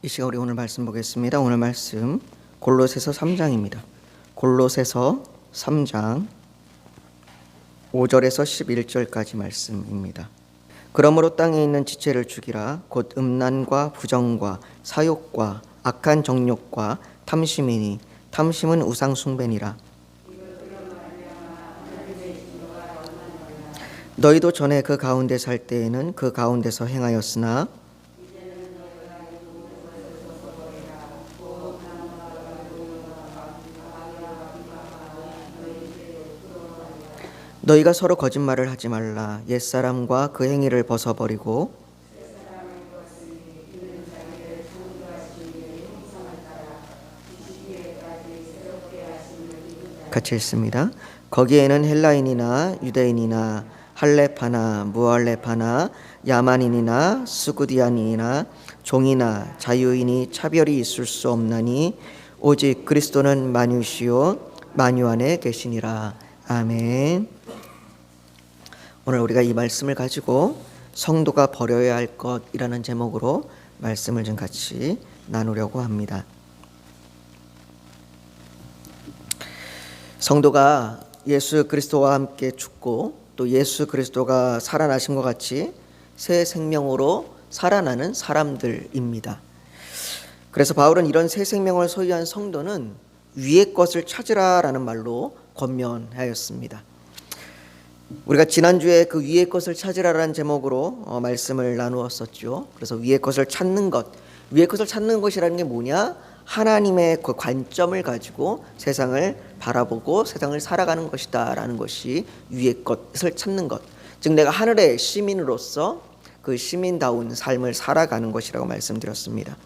이 시간 우리 오늘 말씀 보겠습니다. 오늘 말씀 골로새서 3장입니다. 골로새서 3장 5절에서 11절까지 말씀입니다. 그러므로 땅에 있는 지체를 죽이라. 곧 음란과 부정과 사욕과 악한 정욕과 탐심이니 탐심은 우상 숭배니라. 너희도 전에 그 가운데 살 때에는 그 가운데서 행하였으나 너희가 서로 거짓말을 하지 말라. 옛사람과 그 행위를 벗어버리고 같이 읽습니다. 거기에는 헬라인이나 유대인이나 할레파나 무할레파나 야만인이나 스구디안이나 종이나 자유인이 차별이 있을 수 없나니 오직 그리스도는 만유시요 만유 안에 계시니라. 아멘. 오늘 우리가 이 말씀을 가지고 성도가 버려야 할 것이라는 제목으로 말씀을 좀 같이 나누려고 합니다. 성도가 예수 그리스도와 함께 죽고 또 예수 그리스도가 살아나신 것 같이 새 생명으로 살아나는 사람들입니다. 그래서 바울은 이런 새 생명을 소유한 성도는 위의 것을 찾으라라는 말로 권면하였습니다. 우리가 지난주에 그 위의 것을 찾으라라는 제목으로 말씀을 나누었었죠. 그래서 위의 것을 찾는 것, 위의 것을 찾는 것이라는 게 뭐냐? 하나님의 그 관점을 가지고 세상을 바라보고 세상을 살아가는 것이다 라는 것이 위의 것을 찾는 것, 즉 내가 하늘의 시민으로서 그 시민다운 삶을 살아가는 것이라고 말씀드렸습니다.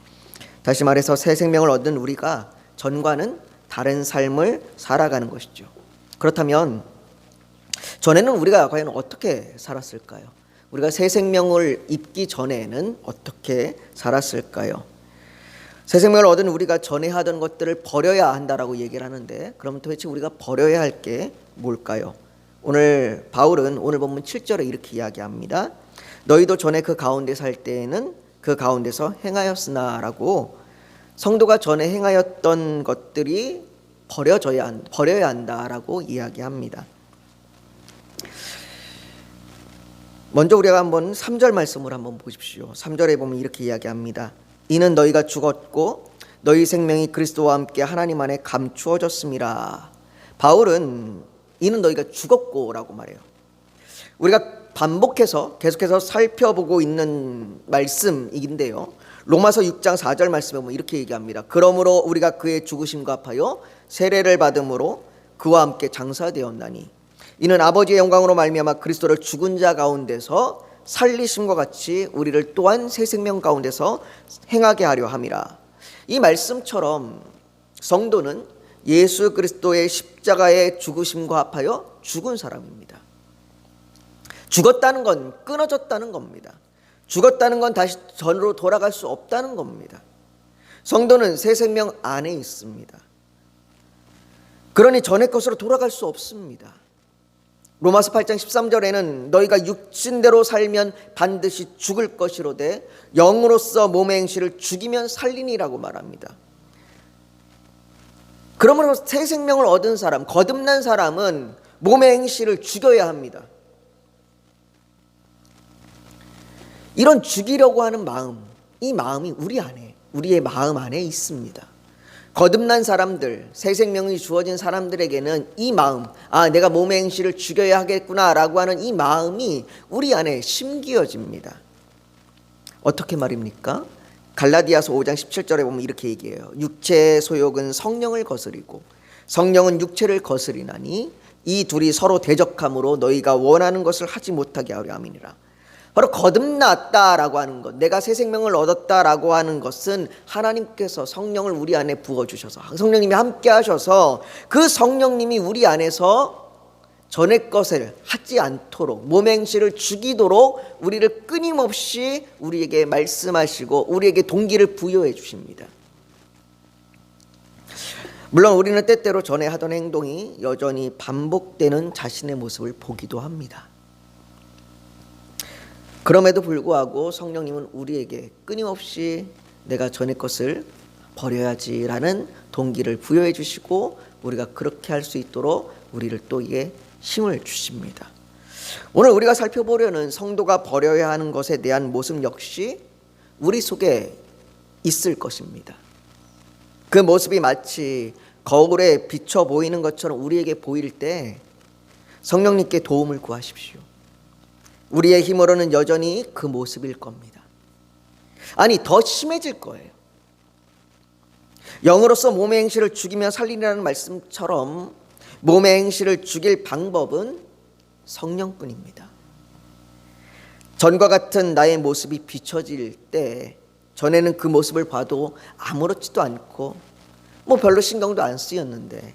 다시 말해서 새 생명을 얻은 우리가 전과는 다른 삶을 살아가는 것이죠. 그렇다면 전에는 우리가 과연 어떻게 살았을까요? 우리가 새 생명을 입기 전에는 어떻게 살았을까요? 새 생명을 얻은 우리가 전에 하던 것들을 버려야 한다라고 얘기를 하는데, 그럼 도대체 우리가 버려야 할 게 뭘까요? 오늘 바울은 오늘 본문 7절에 이렇게 이야기합니다. 너희도 전에 그 가운데 살 때에는 그 가운데서 행하였으나 라고, 성도가 전에 행하였던 것들이 버려야 한다라고 이야기합니다. 먼저 우리가 한번 3절 말씀을 한번 보십시오. 3절에 보면 이렇게 이야기합니다. 이는 너희가 죽었고 너희 생명이 그리스도와 함께 하나님 안에 감추어졌음이라. 바울은 이는 너희가 죽었고 라고 말해요. 우리가 반복해서 계속해서 살펴보고 있는 말씀인데요, 로마서 6장 4절 말씀에 보면 이렇게 얘기합니다. 그러므로 우리가 그의 죽으심과 합하여 세례를 받음으로 그와 함께 장사되었나니 이는 아버지의 영광으로 말미암아 그리스도를 죽은 자 가운데서 살리심과 같이 우리를 또한 새 생명 가운데서 행하게 하려 함이라. 이 말씀처럼 성도는 예수 그리스도의 십자가의 죽으심과 합하여 죽은 사람입니다. 죽었다는 건 끊어졌다는 겁니다. 죽었다는 건 다시 전으로 돌아갈 수 없다는 겁니다. 성도는 새 생명 안에 있습니다. 그러니 전의 것으로 돌아갈 수 없습니다. 로마서 8장 13절에는 너희가 육신대로 살면 반드시 죽을 것이로되 영으로서 몸의 행실을 죽이면 살리니라고 말합니다. 그러므로 새 생명을 얻은 사람, 거듭난 사람은 몸의 행실을 죽여야 합니다. 이런 죽이려고 하는 마음, 이 마음이 우리의 마음 안에 있습니다. 거듭난 사람들, 새 생명이 주어진 사람들에게는 이 마음, 내가 몸의 행실을 죽여야 하겠구나라고 하는 이 마음이 우리 안에 심기어집니다. 어떻게 말입니까? 갈라디아서 5장 17절에 보면 이렇게 얘기해요. 육체의 소욕은 성령을 거스리고 성령은 육체를 거스리나니 이 둘이 서로 대적함으로 너희가 원하는 것을 하지 못하게 하려 함이니라. 바로 거듭났다라고 하는 것, 내가 새 생명을 얻었다라고 하는 것은 하나님께서 성령을 우리 안에 부어주셔서, 성령님이 함께 하셔서 그 성령님이 우리 안에서 전의 것을 하지 않도록, 몸의 행실을 죽이도록 우리를 끊임없이 우리에게 말씀하시고 우리에게 동기를 부여해 주십니다. 물론 우리는 때때로 전에 하던 행동이 여전히 반복되는 자신의 모습을 보기도 합니다. 그럼에도 불구하고 성령님은 우리에게 끊임없이 내가 전의 것을 버려야지라는 동기를 부여해 주시고 우리가 그렇게 할 수 있도록 우리를 또 이에 힘을 주십니다. 오늘 우리가 살펴보려는 성도가 버려야 하는 것에 대한 모습 역시 우리 속에 있을 것입니다. 그 모습이 마치 거울에 비쳐 보이는 것처럼 우리에게 보일 때 성령님께 도움을 구하십시오. 우리의 힘으로는 여전히 그 모습일 겁니다. 아니, 더 심해질 거예요. 영으로서 몸의 행실을 죽이며 살리라는 말씀처럼 몸의 행실을 죽일 방법은 성령뿐입니다. 전과 같은 나의 모습이 비춰질 때 전에는 그 모습을 봐도 아무렇지도 않고 별로 신경도 안 쓰였는데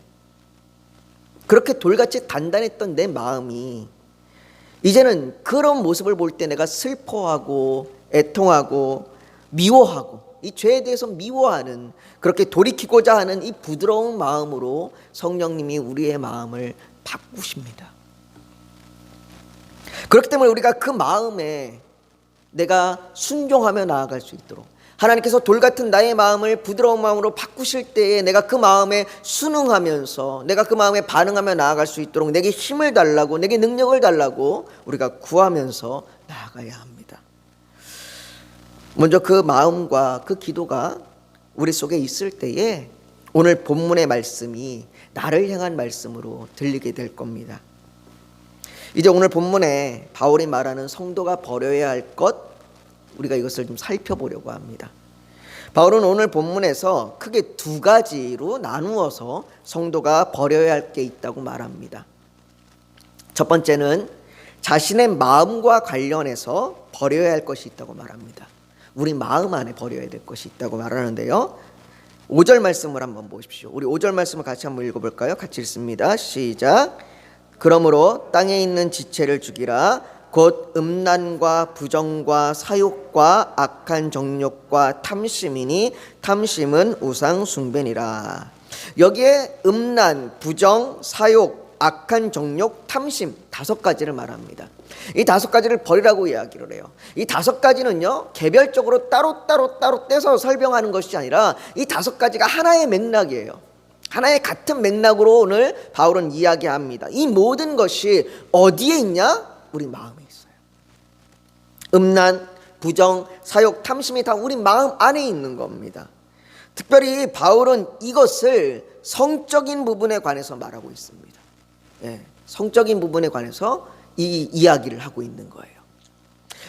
그렇게 돌같이 단단했던 내 마음이 이제는 그런 모습을 볼 때 내가 슬퍼하고 애통하고 미워하고 이 죄에 대해서 미워하는, 그렇게 돌이키고자 하는 이 부드러운 마음으로 성령님이 우리의 마음을 바꾸십니다. 그렇기 때문에 우리가 그 마음에 내가 순종하며 나아갈 수 있도록, 하나님께서 돌같은 나의 마음을 부드러운 마음으로 바꾸실 때에 내가 그 마음에 순응하면서 내가 그 마음에 반응하며 나아갈 수 있도록 내게 힘을 달라고, 내게 능력을 달라고 우리가 구하면서 나아가야 합니다. 먼저 그 마음과 그 기도가 우리 속에 있을 때에 오늘 본문의 말씀이 나를 향한 말씀으로 들리게 될 겁니다. 이제 오늘 본문에 바울이 말하는 성도가 버려야 할 것, 우리가 이것을 좀 살펴보려고 합니다. 바울은 오늘 본문에서 크게 두 가지로 나누어서 성도가 버려야 할 게 있다고 말합니다. 첫 번째는 자신의 마음과 관련해서 버려야 할 것이 있다고 말합니다. 우리 마음 안에 버려야 될 것이 있다고 말하는데요. 5절 말씀을 한번 보십시오. 우리 5절 말씀을 같이 한번 읽어볼까요? 같이 읽습니다. 시작. 그러므로 땅에 있는 지체를 죽이라. 곧 음란과 부정과 사욕과 악한 정욕과 탐심이니 탐심은 우상 숭배니라. 여기에 음란, 부정, 사욕, 악한 정욕, 탐심 5가지를 말합니다. 이 5가지를 버리라고 이야기를 해요. 이 5가지는요 개별적으로 따로 떼서 설명하는 것이 아니라 이 5가지가 하나의 맥락이에요. 하나의 같은 맥락으로 오늘 바울은 이야기합니다. 이 모든 것이 어디에 있냐? 우리 마음에 있어요. 음란, 부정, 사욕, 탐심이 다 우리 마음 안에 있는 겁니다. 특별히 바울은 이것을 성적인 부분에 관해서 말하고 있습니다. 성적인 부분에 관해서 이 이야기를 하고 있는 거예요.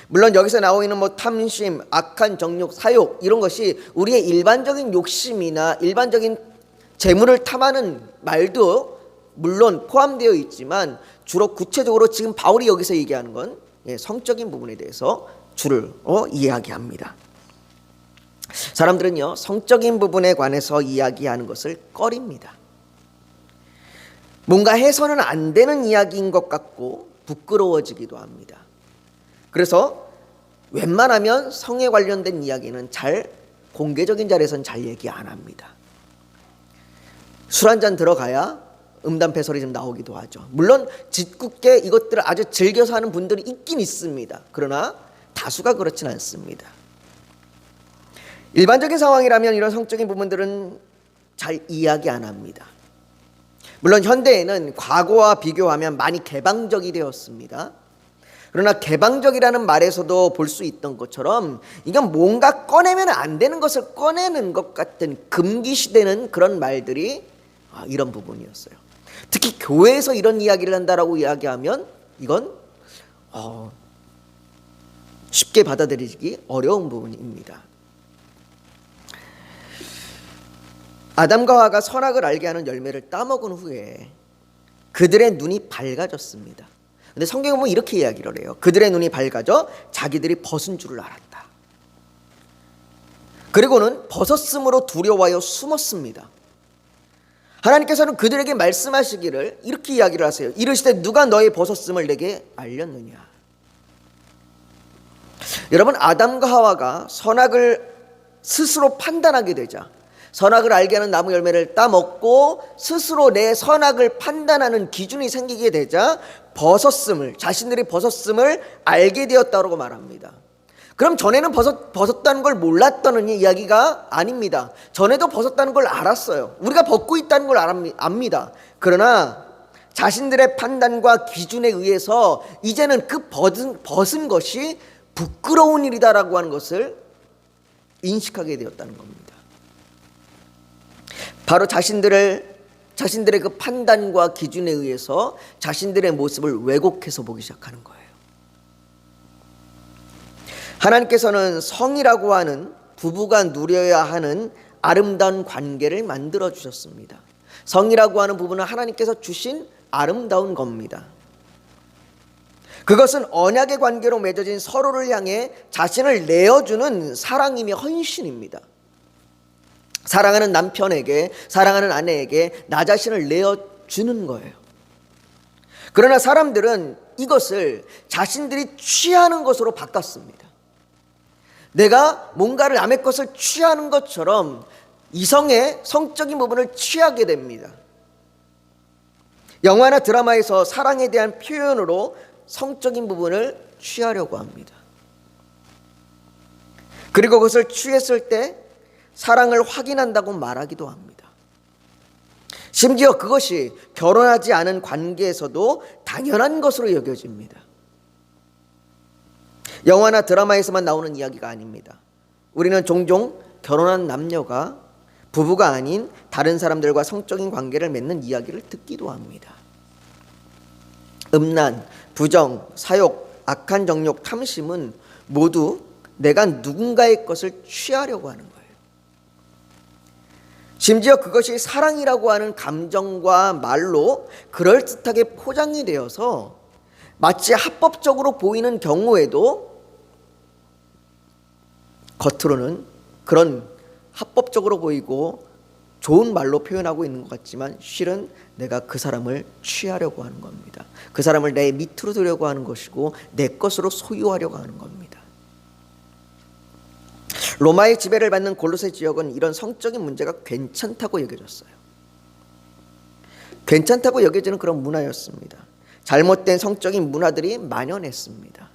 물론 여기서 나오는 탐심, 악한 정욕, 사욕 이런 것이 우리의 일반적인 욕심이나 일반적인 재물을 탐하는 말도 물론 포함되어 있지만 주로 구체적으로 지금 바울이 여기서 얘기하는 건 성적인 부분에 대해서 주를 이야기합니다. 사람들은요 성적인 부분에 관해서 이야기하는 것을 꺼립니다. 뭔가 해서는 안 되는 이야기인 것 같고 부끄러워지기도 합니다. 그래서 웬만하면 성에 관련된 이야기는 잘 공개적인 자리에서는 잘 얘기 안 합니다. 술 한잔 들어가야 음담패설이 좀 나오기도 하죠. 물론 짓궂게 이것들을 아주 즐겨서 하는 분들이 있긴 있습니다. 그러나 다수가 그렇진 않습니다. 일반적인 상황이라면 이런 성적인 부분들은 잘 이야기 안 합니다. 물론 현대에는 과거와 비교하면 많이 개방적이 되었습니다. 그러나 개방적이라는 말에서도 볼 수 있던 것처럼 이건 뭔가 꺼내면 안 되는 것을 꺼내는 것 같은 금기시되는 그런 말들이 이런 부분이었어요. 특히 교회에서 이런 이야기를 한다라고 이야기하면 이건 쉽게 받아들이기 어려운 부분입니다. 아담과 하와가 선악을 알게 하는 열매를 따먹은 후에 그들의 눈이 밝아졌습니다. 근데 성경은 이렇게 이야기를 해요. 그들의 눈이 밝아져 자기들이 벗은 줄을 알았다. 그리고는 벗었으므로 두려워하여 숨었습니다. 하나님께서는 그들에게 말씀하시기를 이렇게 이야기를 하세요. 이르시되 누가 너의 벗었음을 내게 알렸느냐. 여러분, 아담과 하와가 선악을 스스로 판단하게 되자, 선악을 알게 하는 나무 열매를 따먹고 스스로 내 선악을 판단하는 기준이 생기게 되자 자신들이 벗었음을 알게 되었다고 말합니다. 그럼 전에는 벗었다는 걸 몰랐다는 이야기가 아닙니다. 전에도 벗었다는 걸 알았어요. 우리가 벗고 있다는 걸 압니다. 그러나 자신들의 판단과 기준에 의해서 이제는 그 벗은 것이 부끄러운 일이다라고 하는 것을 인식하게 되었다는 겁니다. 바로 자신들의 그 판단과 기준에 의해서 자신들의 모습을 왜곡해서 보기 시작하는 거예요. 하나님께서는 성이라고 하는 부부가 누려야 하는 아름다운 관계를 만들어 주셨습니다. 성이라고 하는 부분은 하나님께서 주신 아름다운 겁니다. 그것은 언약의 관계로 맺어진 서로를 향해 자신을 내어주는 사랑이며 헌신입니다. 사랑하는 남편에게, 사랑하는 아내에게 나 자신을 내어주는 거예요. 그러나 사람들은 이것을 자신들이 취하는 것으로 바꿨습니다. 내가 뭔가를 남의 것을 취하는 것처럼 이성의 성적인 부분을 취하게 됩니다. 영화나 드라마에서 사랑에 대한 표현으로 성적인 부분을 취하려고 합니다. 그리고 그것을 취했을 때 사랑을 확인한다고 말하기도 합니다. 심지어 그것이 결혼하지 않은 관계에서도 당연한 것으로 여겨집니다. 영화나 드라마에서만 나오는 이야기가 아닙니다. 우리는 종종 결혼한 남녀가 부부가 아닌 다른 사람들과 성적인 관계를 맺는 이야기를 듣기도 합니다. 음란, 부정, 사욕, 악한 정욕, 탐심은 모두 내가 누군가의 것을 취하려고 하는 거예요. 심지어 그것이 사랑이라고 하는 감정과 말로 그럴듯하게 포장이 되어서 마치 합법적으로 보이는 경우에도 겉으로는 그런 합법적으로 보이고 좋은 말로 표현하고 있는 것 같지만 실은 내가 그 사람을 취하려고 하는 겁니다. 그 사람을 내 밑으로 두려고 하는 것이고 내 것으로 소유하려고 하는 겁니다. 로마의 지배를 받는 골로새 지역은 이런 성적인 문제가 괜찮다고 여겨졌어요. 괜찮다고 여겨지는 그런 문화였습니다. 잘못된 성적인 문화들이 만연했습니다.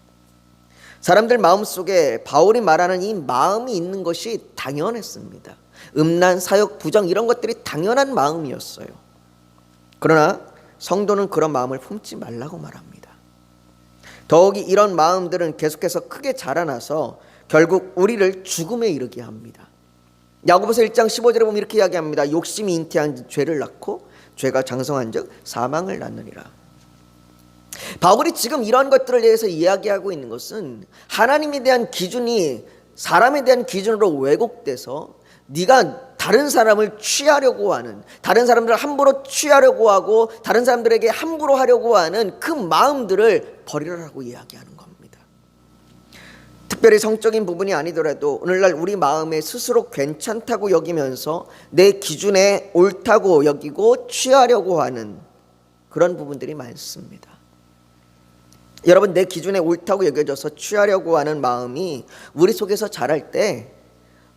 사람들 마음속에 바울이 말하는 이 마음이 있는 것이 당연했습니다. 음란, 사욕, 부정 이런 것들이 당연한 마음이었어요. 그러나 성도는 그런 마음을 품지 말라고 말합니다. 더욱이 이런 마음들은 계속해서 크게 자라나서 결국 우리를 죽음에 이르게 합니다. 야고보서 1장 15절에 보면 이렇게 이야기합니다. 욕심이 잉태한 죄를 낳고 죄가 장성한 즉 사망을 낳느니라. 바울이 지금 이런 것들을 대해서 이야기하고 있는 것은 하나님에 대한 기준이 사람에 대한 기준으로 왜곡돼서 네가 다른 사람을 취하려고 하는, 다른 사람들을 함부로 취하려고 하고 다른 사람들에게 함부로 하려고 하는 그 마음들을 버리라고 이야기하는 겁니다. 특별히 성적인 부분이 아니더라도 오늘날 우리 마음에 스스로 괜찮다고 여기면서 내 기준에 옳다고 여기고 취하려고 하는 그런 부분들이 많습니다. 여러분, 내 기준에 옳다고 여겨져서 취하려고 하는 마음이 우리 속에서 자랄 때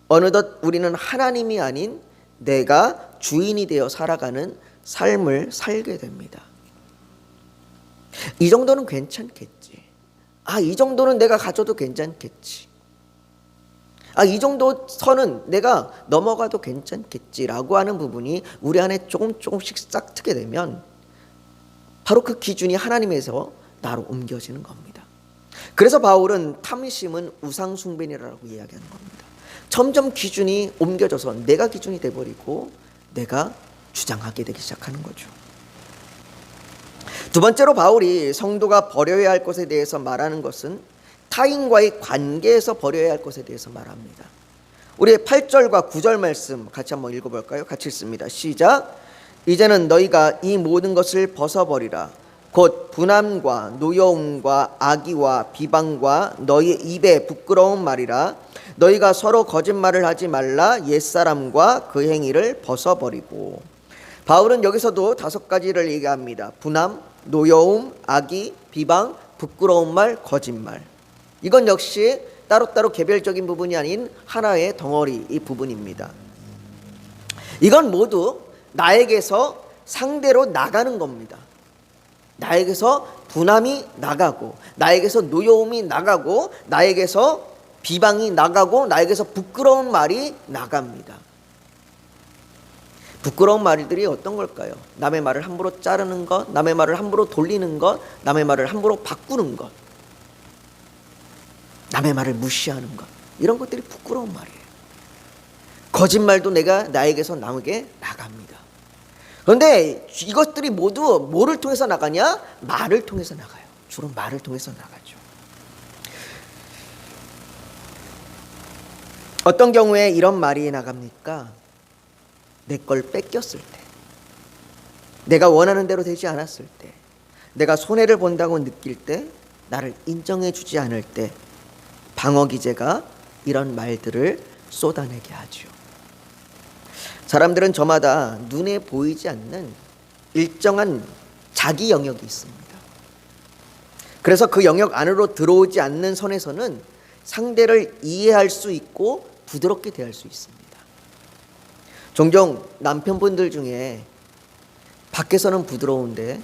어느덧 우리는 하나님이 아닌 내가 주인이 되어 살아가는 삶을 살게 됩니다. 이 정도는 괜찮겠지. 이 정도는 내가 가져도 괜찮겠지. 이 정도 선은 내가 넘어가도 괜찮겠지라고 하는 부분이 우리 안에 조금씩 싹트게 되면 바로 그 기준이 하나님에서 나로 옮겨지는 겁니다. 그래서 바울은 탐심은 우상숭배라고 이야기하는 겁니다. 점점 기준이 옮겨져서 내가 기준이 돼버리고 내가 주장하게 되기 시작하는 거죠. 두 번째로 바울이 성도가 버려야 할 것에 대해서 말하는 것은 타인과의 관계에서 버려야 할 것에 대해서 말합니다. 우리의 8절과 9절 말씀 같이 한번 읽어볼까요? 같이 읽습니다. 시작. 이제는 너희가 이 모든 것을 벗어버리라. 곧 분함과 노여움과 악의와 비방과 너희의 입에 부끄러운 말이라. 너희가 서로 거짓말을 하지 말라. 옛사람과 그 행위를 벗어버리고. 바울은 여기서도 5가지를 얘기합니다. 분함, 노여움, 악의, 비방, 부끄러운 말, 거짓말. 이건 역시 따로따로 개별적인 부분이 아닌 하나의 덩어리 이 부분입니다. 이건 모두 나에게서 상대로 나가는 겁니다. 나에게서 분함이 나가고 나에게서 노여움이 나가고 나에게서 비방이 나가고 나에게서 부끄러운 말이 나갑니다. 부끄러운 말들이 어떤 걸까요? 남의 말을 함부로 자르는 것, 남의 말을 함부로 돌리는 것, 남의 말을 함부로 바꾸는 것, 남의 말을 무시하는 것, 이런 것들이 부끄러운 말이에요. 거짓말도 나에게서 나오게 나갑니다. 그런데 이것들이 모두 뭐를 통해서 나가냐? 말을 통해서 나가요. 주로 말을 통해서 나가죠. 어떤 경우에 이런 말이 나갑니까? 내 걸 뺏겼을 때, 내가 원하는 대로 되지 않았을 때, 내가 손해를 본다고 느낄 때, 나를 인정해 주지 않을 때 방어 기제가 이런 말들을 쏟아내게 하죠. 사람들은 저마다 눈에 보이지 않는 일정한 자기 영역이 있습니다. 그래서 그 영역 안으로 들어오지 않는 선에서는 상대를 이해할 수 있고 부드럽게 대할 수 있습니다. 종종 남편분들 중에 밖에서는 부드러운데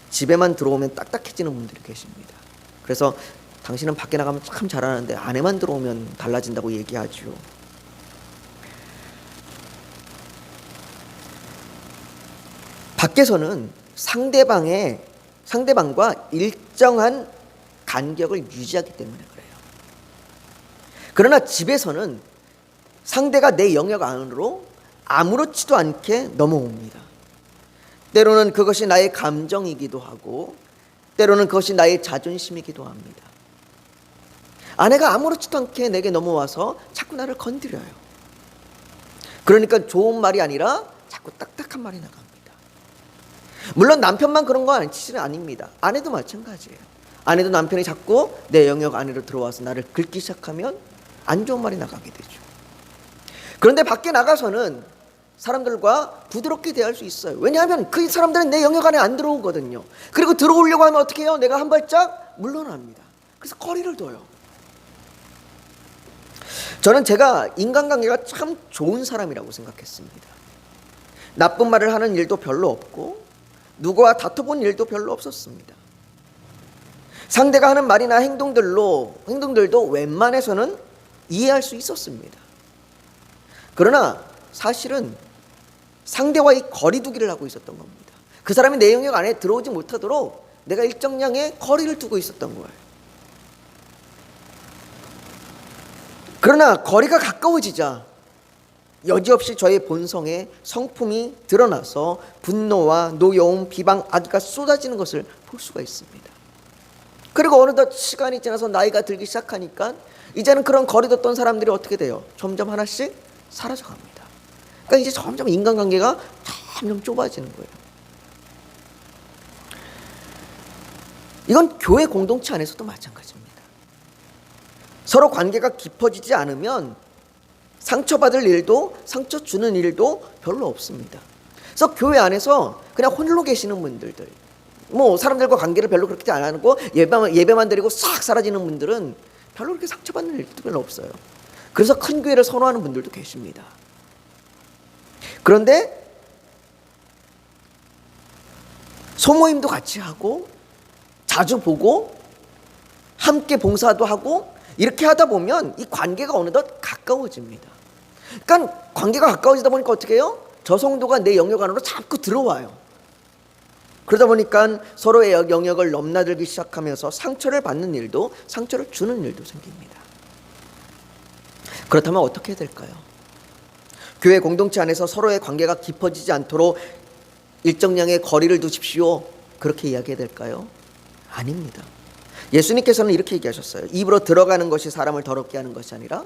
집에만 들어오면 딱딱해지는 분들이 계십니다. 그래서 당신은 밖에 나가면 참 잘하는데 안에만 들어오면 달라진다고 얘기하죠. 밖에서는 상대방과 일정한 간격을 유지하기 때문에 그래요. 그러나 집에서는 상대가 내 영역 안으로 아무렇지도 않게 넘어옵니다. 때로는 그것이 나의 감정이기도 하고 때로는 그것이 나의 자존심이기도 합니다. 아내가 아무렇지도 않게 내게 넘어와서 자꾸 나를 건드려요. 그러니까 좋은 말이 아니라 자꾸 딱딱한 말이 나갑니다. 물론 남편만 그런 건 아닙니다. 아내도 마찬가지예요. 아내도 남편이 자꾸 내 영역 안으로 들어와서 나를 긁기 시작하면 안 좋은 말이 나가게 되죠. 그런데 밖에 나가서는 사람들과 부드럽게 대할 수 있어요. 왜냐하면 그 사람들은 내 영역 안에 안 들어오거든요. 그리고 들어오려고 하면 어떻게 해요? 내가 한 발짝 물러납니다. 그래서 거리를 둬요. 저는 제가 인간관계가 참 좋은 사람이라고 생각했습니다. 나쁜 말을 하는 일도 별로 없고 누구와 다퉈본 일도 별로 없었습니다. 상대가 하는 말이나 행동들도 웬만해서는 이해할 수 있었습니다. 그러나 사실은 상대와의 거리두기를 하고 있었던 겁니다. 그 사람이 내 영역 안에 들어오지 못하도록 내가 일정량의 거리를 두고 있었던 거예요. 그러나 거리가 가까워지자 여지없이 저의 본성에 성품이 드러나서 분노와 노여움, 비방, 악의가 쏟아지는 것을 볼 수가 있습니다. 그리고 어느덧 시간이 지나서 나이가 들기 시작하니까 이제는 그런 거리 뒀던 사람들이 어떻게 돼요? 점점 하나씩 사라져갑니다. 그러니까 이제 점점 인간관계가 점점 좁아지는 거예요. 이건 교회 공동체 안에서도 마찬가지입니다. 서로 관계가 깊어지지 않으면 상처받을 일도 상처 주는 일도 별로 없습니다. 그래서 교회 안에서 그냥 홀로 계시는 분들들, 사람들과 관계를 별로 그렇게 안 하고 예배만 드리고 싹 사라지는 분들은 별로 그렇게 상처받는 일도 별로 없어요. 그래서 큰 교회를 선호하는 분들도 계십니다. 그런데 소모임도 같이 하고 자주 보고 함께 봉사도 하고 이렇게 하다 보면 이 관계가 어느덧 가까워집니다. 그러니까 관계가 가까워지다 보니까 어떻게 해요? 저 성도가 내 영역 안으로 자꾸 들어와요. 그러다 보니까 서로의 영역을 넘나들기 시작하면서 상처를 받는 일도 상처를 주는 일도 생깁니다. 그렇다면 어떻게 해야 될까요? 교회 공동체 안에서 서로의 관계가 깊어지지 않도록 일정량의 거리를 두십시오. 그렇게 이야기해야 될까요? 아닙니다. 예수님께서는 이렇게 얘기하셨어요. 입으로 들어가는 것이 사람을 더럽게 하는 것이 아니라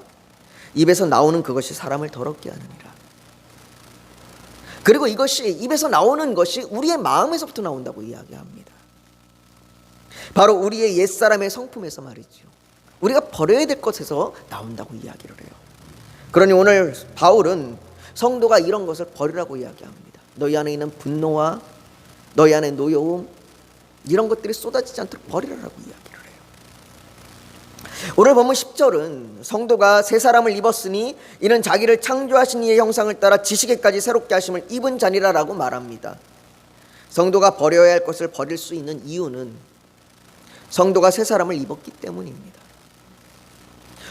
입에서 나오는 그것이 사람을 더럽게 하느니라. 그리고 이것이 입에서 나오는 것이 우리의 마음에서부터 나온다고 이야기합니다. 바로 우리의 옛사람의 성품에서 말이죠. 우리가 버려야 될 것에서 나온다고 이야기를 해요. 그러니 오늘 바울은 성도가 이런 것을 버리라고 이야기합니다. 너희 안에 있는 분노와 너희 안에 노여움 이런 것들이 쏟아지지 않도록 버리라고 이야기를 해요. 오늘 본문 10절은 성도가 새 사람을 입었으니 이는 자기를 창조하신 이의 형상을 따라 지식에까지 새롭게 하심을 입은 자니라라고 말합니다. 성도가 버려야 할 것을 버릴 수 있는 이유는 성도가 새 사람을 입었기 때문입니다.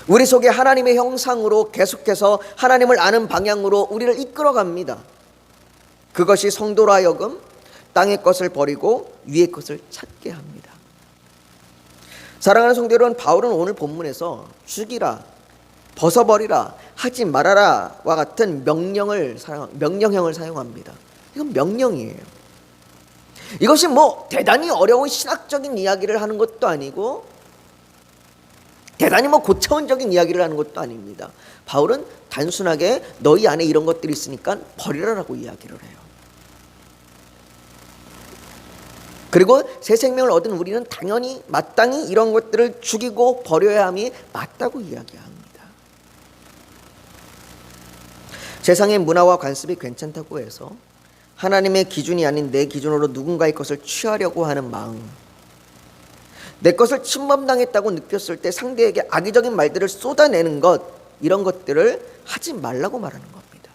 우리 속에 하나님의 형상으로 계속해서 하나님을 아는 방향으로 우리를 이끌어갑니다. 그것이 성도로 하여금 땅의 것을 버리고 위의 것을 찾게 합니다. 사랑하는 성도 여러분, 바울은 오늘 본문에서 죽이라, 벗어버리라, 하지 말아라와 같은 명령형을 사용합니다. 이건 명령이에요. 이것이 대단히 어려운 신학적인 이야기를 하는 것도 아니고 대단히 고차원적인 이야기를 하는 것도 아닙니다. 바울은 단순하게 너희 안에 이런 것들이 있으니까 버리라라고 이야기를 해요. 그리고 새 생명을 얻은 우리는 당연히 마땅히 이런 것들을 죽이고 버려야 함이 맞다고 이야기합니다. 세상의 문화와 관습이 괜찮다고 해서 하나님의 기준이 아닌 내 기준으로 누군가의 것을 취하려고 하는 마음, 내 것을 침범당했다고 느꼈을 때 상대에게 악의적인 말들을 쏟아내는 것, 이런 것들을 하지 말라고 말하는 겁니다.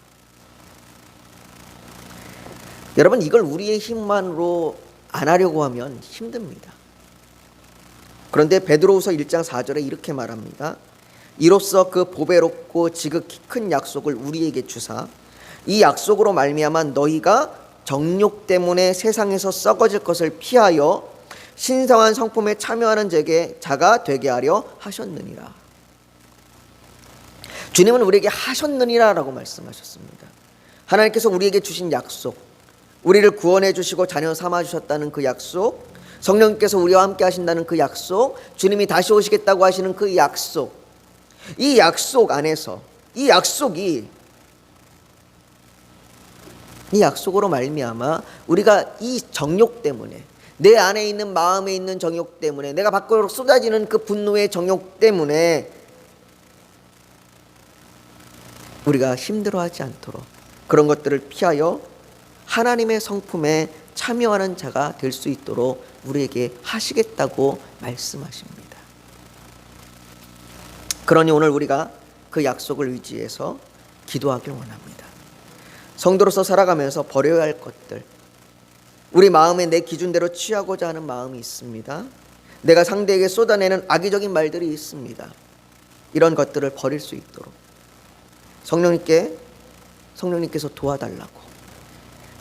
여러분, 이걸 우리의 힘만으로 안 하려고 하면 힘듭니다. 그런데 베드로후서 1장 4절에 이렇게 말합니다. 이로써 그 보배롭고 지극히 큰 약속을 우리에게 주사 이 약속으로 말미암아 너희가 정욕 때문에 세상에서 썩어질 것을 피하여 신성한 성품에 참여하는 자가 되게 하려 하셨느니라. 주님은 우리에게 하셨느니라라고 말씀하셨습니다. 하나님께서 우리에게 주신 약속, 우리를 구원해 주시고 자녀 삼아 주셨다는 그 약속, 성령님께서 우리와 함께 하신다는 그 약속, 주님이 다시 오시겠다고 하시는 그 약속, 이 약속 안에서 이 약속으로 말미암아 우리가 이 정욕 때문에, 내 안에 있는 마음에 있는 정욕 때문에, 내가 밖으로 쏟아지는 그 분노의 정욕 때문에 우리가 힘들어하지 않도록 그런 것들을 피하여 하나님의 성품에 참여하는 자가 될 수 있도록 우리에게 하시겠다고 말씀하십니다. 그러니 오늘 우리가 그 약속을 의지해서 기도하길 원합니다. 성도로서 살아가면서 버려야 할 것들, 우리 마음에 내 기준대로 취하고자 하는 마음이 있습니다. 내가 상대에게 쏟아내는 악의적인 말들이 있습니다. 이런 것들을 버릴 수 있도록 성령님께서 도와달라고,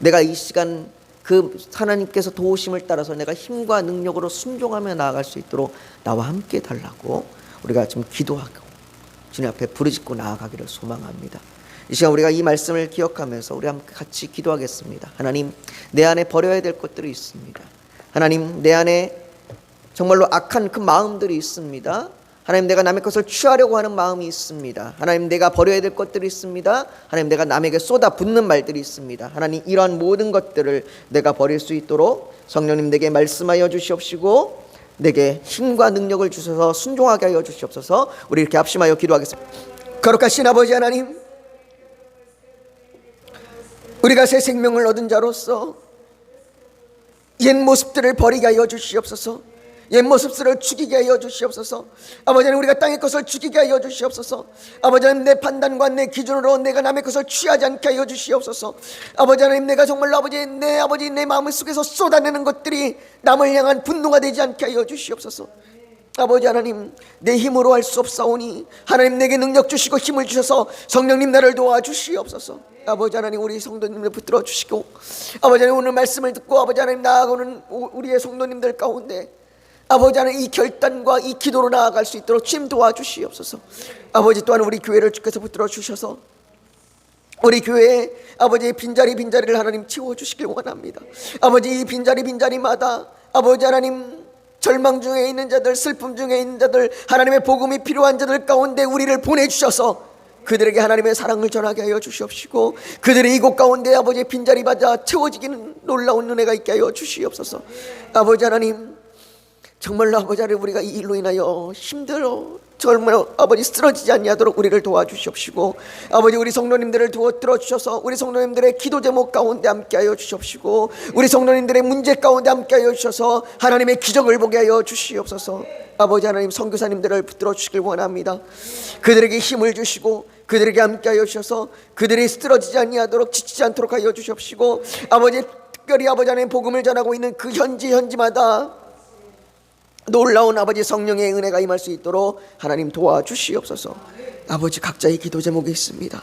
내가 이 시간 그 하나님께서 도우심을 따라서 내가 힘과 능력으로 순종하며 나아갈 수 있도록 나와 함께 달라고 우리가 좀 기도하고 주님 앞에 부르짖고 나아가기를 소망합니다. 이 시간 우리가 이 말씀을 기억하면서 우리 함께 같이 기도하겠습니다. 하나님, 내 안에 버려야 될 것들이 있습니다. 하나님, 내 안에 정말로 악한 그 마음들이 있습니다. 하나님, 내가 남의 것을 취하려고 하는 마음이 있습니다. 하나님, 내가 버려야 될 것들이 있습니다. 하나님, 내가 남에게 쏟아붓는 말들이 있습니다. 하나님, 이러한 모든 것들을 내가 버릴 수 있도록 성령님 내게 말씀하여 주시옵시고 내게 힘과 능력을 주셔서 순종하게 하여 주시옵소서. 우리 이렇게 합심하여 기도하겠습니다. 거룩하신 아버지 하나님, 우리가 새 생명을 얻은 자로서 옛 모습들을 버리게 하여 주시옵소서. 옛 모습들을 죽이게 하여 주시옵소서. 아버지 하나님, 우리가 땅의 것을 죽이게 하여 주시옵소서. 아버지 하나님, 내 판단과 내 기준으로 내가 남의 것을 취하지 않게 하여 주시옵소서. 아버지 하나님, 내가 정말로 내 마음 속에서 쏟아내는 것들이 남을 향한 분노가 되지 않게 하여 주시옵소서. 아버지 하나님, 내 힘으로 할 수 없사오니 하나님 내게 능력 주시고 힘을 주셔서 성령님 나를 도와주시옵소서. 아버지 하나님, 우리 성도님들 붙들어 주시고 아버지 하나님, 오늘 말씀을 듣고 아버지 하나님 나아가는 우리의 성도님들 가운데 아버지 하나님, 이 결단과 이 기도로 나아갈 수 있도록 주님 도와주시옵소서. 아버지, 또한 우리 교회를 주께서 붙들어 주셔서 우리 교회에 아버지의 빈자리를 하나님 채워주시길 원합니다. 아버지, 이 빈자리마다 아버지 하나님, 절망 중에 있는 자들, 슬픔 중에 있는 자들, 하나님의 복음이 필요한 자들 가운데 우리를 보내주셔서 그들에게 하나님의 사랑을 전하게 하여 주시옵시고 그들의 이곳 가운데 아버지의 빈자리마다 채워지기는 놀라운 은혜가 있게 하여 주시옵소서. 아버지 하나님, 정말로 아버지 하나님, 우리가 이 일로 인하여 힘들어 정말 아버지 쓰러지지 않도록 우리를 도와주시옵시고 아버지, 우리 성도님들을 들어주셔서 우리 성도님들의 기도 제목 가운데 함께하여 주시옵시고 우리 성도님들의 문제 가운데 함께하여 주셔서 하나님의 기적을 보게 하여 주시옵소서. 아버지 하나님, 선교사님들을 붙들어 주시길 원합니다. 그들에게 힘을 주시고 그들에게 함께하여 주셔서 그들이 쓰러지지 아니하도록 지치지 않도록 하여 주시옵시고 아버지, 특별히 아버지 하나님 복음을 전하고 있는 그 현지마다 놀라운 아버지 성령의 은혜가 임할 수 있도록 하나님 도와주시옵소서. 아버지, 각자의 기도 제목이 있습니다.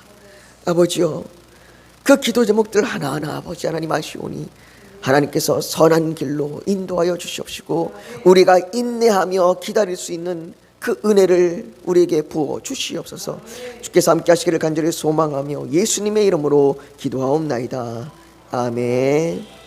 아버지요, 그 기도 제목들 하나하나 아버지 하나님 아시오니 하나님께서 선한 길로 인도하여 주시옵시고 우리가 인내하며 기다릴 수 있는 그 은혜를 우리에게 부어 주시옵소서. 주께서 함께 하시기를 간절히 소망하며 예수님의 이름으로 기도하옵나이다. 아멘.